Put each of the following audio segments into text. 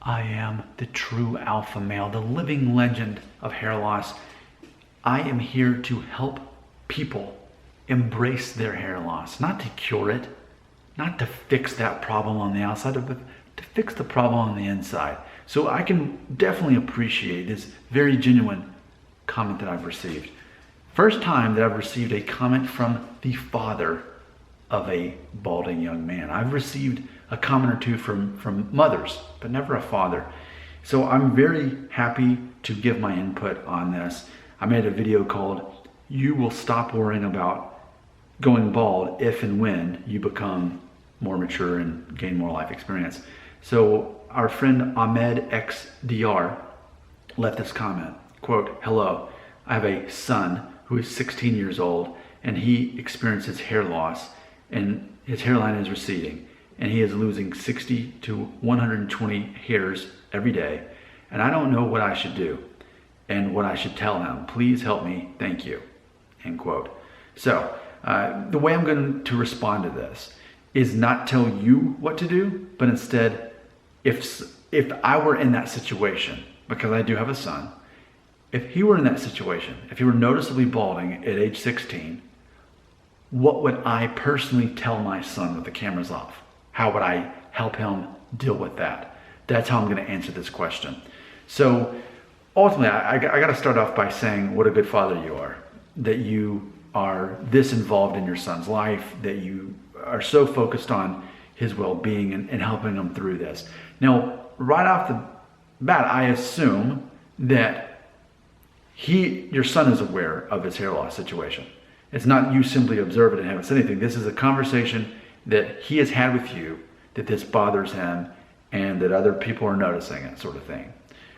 I am the true alpha male, the living legend of hair loss. I am here to help people embrace their hair loss, not to cure it, not to fix that problem on the outside, but to fix the problem on the inside. So I can definitely appreciate this very genuine comment that I've received. First time that I've received a comment from the father of a balding young man. I've received a comment or two from mothers, but never a father. So I'm very happy to give my input on this. I made a video called "You Will Stop Worrying About Going Bald If and When You Become More Mature and Gain More Life Experience." So our friend Ahmed XDR left this comment, quote, "Hello, I have a son who is 16 years old and he experiences hair loss and his hairline is receding and he is losing 60 to 120 hairs every day. And I don't know what I should do and what I should tell him. Please help me. Thank you." End quote. So the way I'm going to respond to this is not tell you what to do, but instead, if I were in that situation, because I do have a son, if he were in that situation, if he were noticeably balding at age 16, what would I personally tell my son with the cameras off? How would I help him deal with that? That's how I'm going to answer this question. So ultimately, I got to start off by saying what a good father you are, that you are this involved in your son's life, that you are so focused on his well-being and helping him through this. Now, right off the bat, I assume that your son is aware of his hair loss situation. It's not you simply observe it and haven't said anything. This is a conversation that he has had with you, that this bothers him and that other people are noticing it, sort of thing.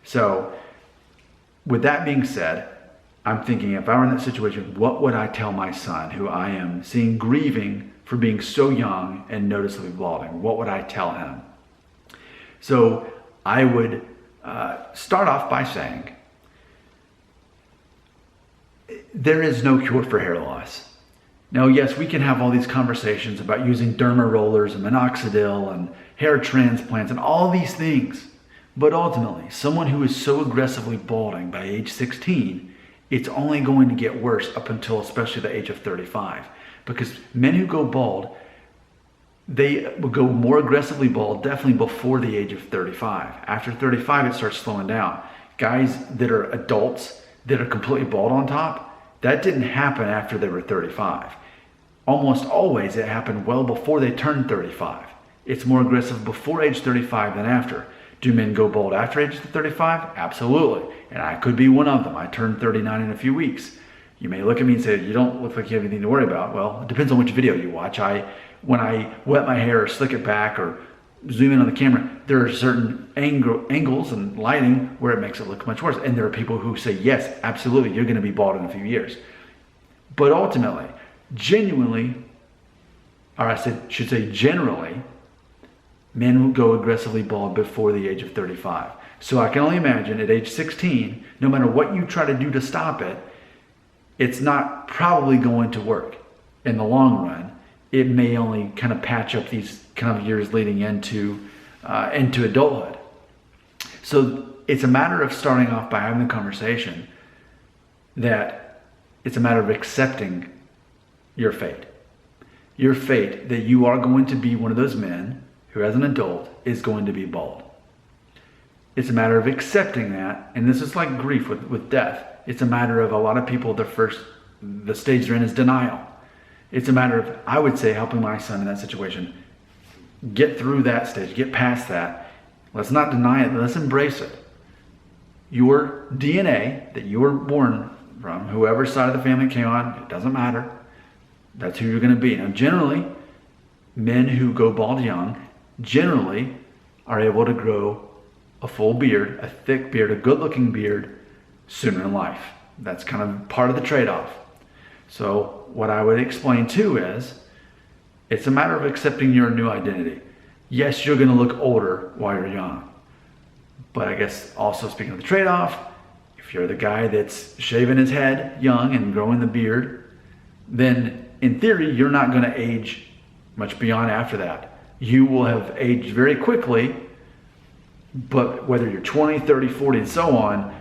So with that being said, I'm thinking if I were in that situation, what would I tell my son who I am seeing grieving for being so young and noticeably balding? What would I tell him? So I would start off by saying, there is no cure for hair loss. Now, yes, we can have all these conversations about using derma rollers and minoxidil and hair transplants and all these things. But ultimately, someone who is so aggressively balding by age 16, it's only going to get worse up until especially the age of 35. Because men who go bald, they will go more aggressively bald definitely before the age of 35. After 35, it starts slowing down. Guys that are adults that are completely bald on top, that didn't happen after they were 35. Almost always it happened well before they turned 35. It's more aggressive before age 35 than after. Do men go bald after age 35? Absolutely. And I could be one of them. I turned 39 in a few weeks. You may look at me and say, you don't look like you have anything to worry about. Well, it depends on which video you watch. When I wet my hair or slick it back or zoom in on the camera, there are certain angles and lighting where it makes it look much worse. And there are people who say, yes, absolutely, you're going to be bald in a few years. But ultimately, genuinely, or should say generally, men will go aggressively bald before the age of 35. So I can only imagine at age 16, no matter what you try to do to stop it, it's not probably going to work in the long run. It may only kind of patch up these kind of years leading into adulthood. So it's a matter of starting off by having the conversation that it's a matter of accepting your fate. Your fate that you are going to be one of those men who as an adult is going to be bald. It's a matter of accepting that, and this is like grief with death. It's a matter of a lot of people, the stage they're in is denial. It's a matter of, I would say, helping my son in that situation get through that stage, get past that. Let's not deny it, let's embrace it. Your DNA that you were born from, whoever side of the family came on, it doesn't matter. That's who you're going to be. Now, generally, men who go bald young generally are able to grow a full beard, a thick beard, a good-looking beard sooner in life. That's kind of part of the trade-off. So what I would explain too is, it's a matter of accepting your new identity. Yes, you're going to look older while you're young. But I guess also speaking of the trade-off, if you're the guy that's shaving his head young and growing the beard, then in theory, you're not going to age much beyond after that. You will have aged very quickly But whether you're 20, 30, 40, and so on,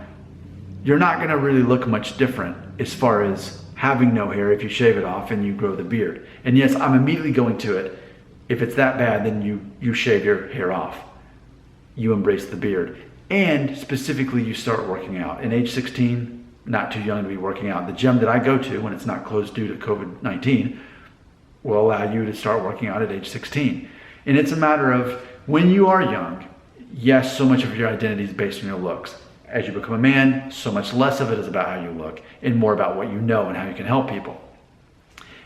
you're not going to really look much different as far as having no hair if you shave it off and you grow the beard. And yes, I'm immediately going to it. If it's that bad, then you shave your hair off. You embrace the beard. And specifically, you start working out. In age 16, not too young to be working out. The gym that I go to, when it's not closed due to COVID-19, will allow you to start working out at age 16. And it's a matter of, when you are young, yes, so much of your identity is based on your looks. As you become a man, so much less of it is about how you look and more about what you know and how you can help people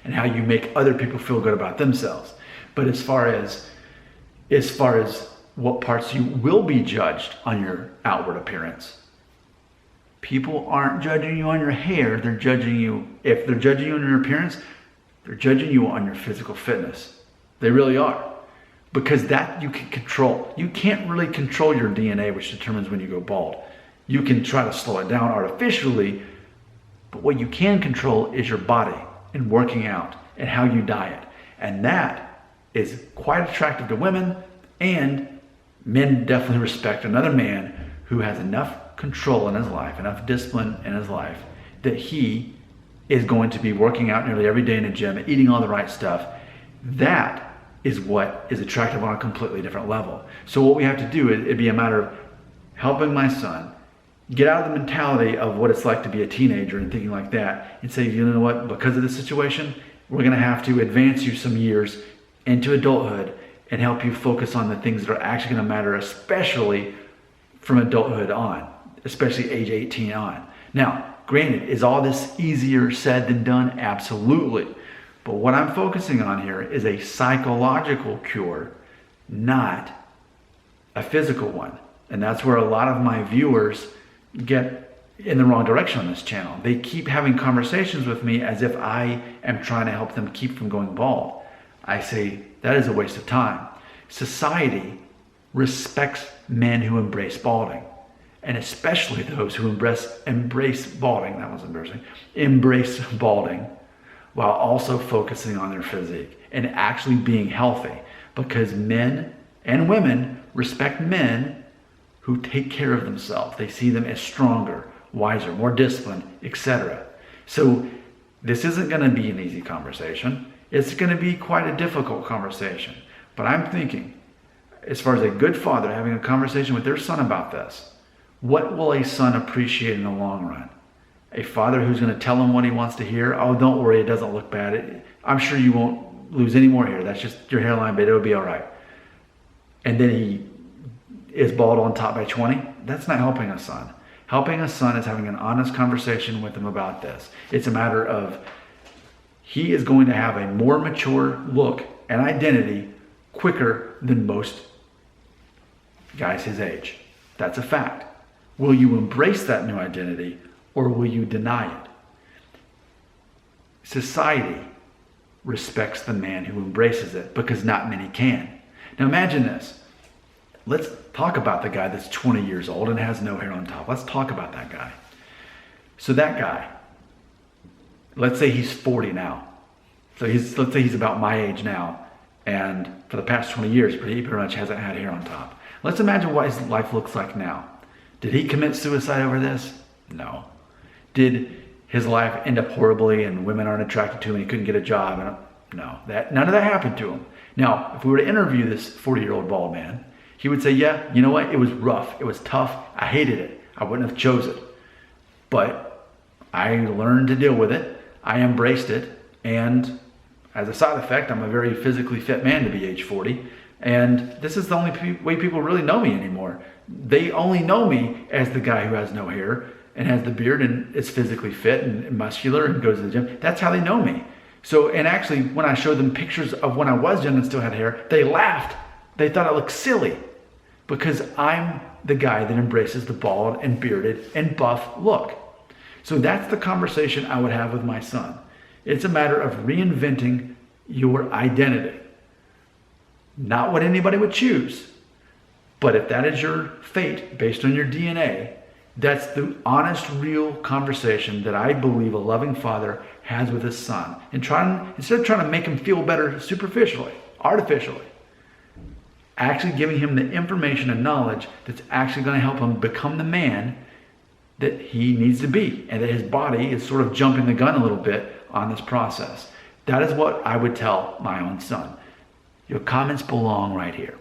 and how you make other people feel good about themselves. But as far as what parts you will be judged on your outward appearance, people aren't judging you on your hair. They're judging you, if they're judging you on your appearance, they're judging you on your physical fitness. They really are. Because that you can control. You can't really control your DNA, which determines when you go bald. You can try to slow it down artificially, but what you can control is your body and working out and how you diet. And that is quite attractive to women, and men definitely respect another man who has enough control in his life, enough discipline in his life, that he is going to be working out nearly every day in a gym, eating all the right stuff. That is what is attractive on a completely different level. So what we have to do is, it'd be a matter of helping my son get out of the mentality of what it's like to be a teenager and thinking like that, and say, you know what, because of this situation, we're gonna have to advance you some years into adulthood and help you focus on the things that are actually gonna matter, especially from adulthood on, especially age 18 on. Now, granted, is all this easier said than done? Absolutely. But what I'm focusing on here is a psychological cure, not a physical one. And that's where a lot of my viewers get in the wrong direction on this channel. They keep having conversations with me as if I am trying to help them keep from going bald. I say that is a waste of time. Society respects men who embrace balding, and especially those who embrace balding, that was embarrassing, embrace balding, while also focusing on their physique and actually being healthy, because men and women respect men who take care of themselves. They see them as stronger, wiser, more disciplined, etc. So this isn't going to be an easy conversation. It's going to be quite a difficult conversation. But I'm thinking, as far as a good father having a conversation with their son about this, what will a son appreciate in the long run? A father who's going to tell him what he wants to hear. Oh, don't worry, it doesn't look bad. I'm sure you won't lose any more hair. That's just your hairline, but it'll be all right. And then he is bald on top by 20. That's not helping a son. Helping a son is having an honest conversation with him about this. It's a matter of, he is going to have a more mature look and identity quicker than most guys his age. That's a fact. Will you embrace that new identity, or will you deny it? Society respects the man who embraces it, because not many can. Now imagine this. Let's talk about the guy that's 20 years old and has no hair on top. Let's talk about that guy. So that guy, let's say he's 40 now. So let's say he's about my age now, and for the past 20 years, he pretty much hasn't had hair on top. Let's imagine what his life looks like now. Did he commit suicide over this? No. Did his life end up horribly and women aren't attracted to him and he couldn't get a job? No, none of that happened to him. Now, if we were to interview this 40-year-old bald man, he would say, yeah, you know what? It was rough. It was tough. I hated it. I wouldn't have chose it. But I learned to deal with it. I embraced it. And as a side effect, I'm a very physically fit man to be age 40. And this is the only way people really know me anymore. They only know me as the guy who has no hair and has the beard and is physically fit and muscular and goes to the gym. That's how they know me. So, and actually, when I showed them pictures of when I was young and still had hair, they laughed. They thought I looked silly, because I'm the guy that embraces the bald and bearded and buff look. So that's the conversation I would have with my son. It's a matter of reinventing your identity. Not what anybody would choose, but if that is your fate based on your DNA, that's the honest, real conversation that I believe a loving father has with his son. And instead of trying to make him feel better superficially, artificially, actually giving him the information and knowledge that's actually going to help him become the man that he needs to be, and that his body is sort of jumping the gun a little bit on this process. That is what I would tell my own son. Your comments belong right here.